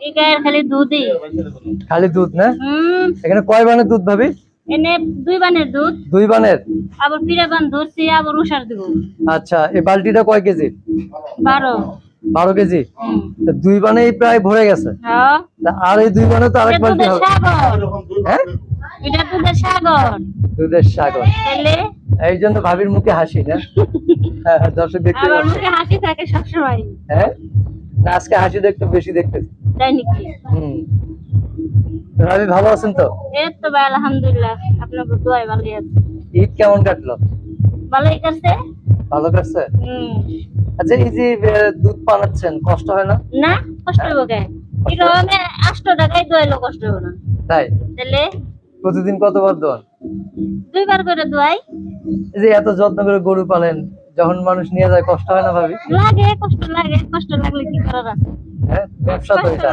এই গায়ের খালি দুধই। খালি দুধ না? এখানে কয় বানের দুধ ভাবি? এনে 2 বানের দুধ। 2 বানের? আবার পিরা বান ধরছি, আবার উষার দিব। আচ্ছা, এই বালতিটা কয় কেজি? 12। 12 কেজি? তো 2 বানেই প্রায় ভরে গেছে। হ্যাঁ। আর এই 2 বানে তো আরেক বালতি হবে। হ্যাঁ? এটা দুধের সাগর। দুধের সাগর। তাহলে এই জন্য ভাবির মুখে হাসি না? হ্যাঁ, দর্শক দেখতে আমার পাচ্ছে। মুখে হাসি থাকে সবসময়। হ্যাঁ? না, আজকে হাসিটা একটু বেশি দেখতেছি। তাই নাকি? ভাবি ভালো আছেন তো? এই তো ভাই, আলহামদুলিল্লাহ, আপনার দোয়ায় ভালোই আছে। ঈদ কেমন কাটলো? ভালোই কাটছে। ভালো কাটছে? আচ্ছা, এই যে দুধ পানাচ্ছেন, কষ্ট হয় না? না, কষ্ট হবে কেন? এটা আমি 8 টাকায় দোয়াইলো, কষ্ট হবে না। তাই? তাহলে প্রতিদিন কতবার দোয়ান? 2 বার করে দোয়াই। এই যে এত যত্ন করে গরু পালেন, যখন মানুষ নিয়ে যায় কষ্ট হয় না ভাবি? লাগে, কষ্ট লাগে, কষ্ট লাগলে কি করার আছে? হ্যাঁ, ব্যবসা তো এটা।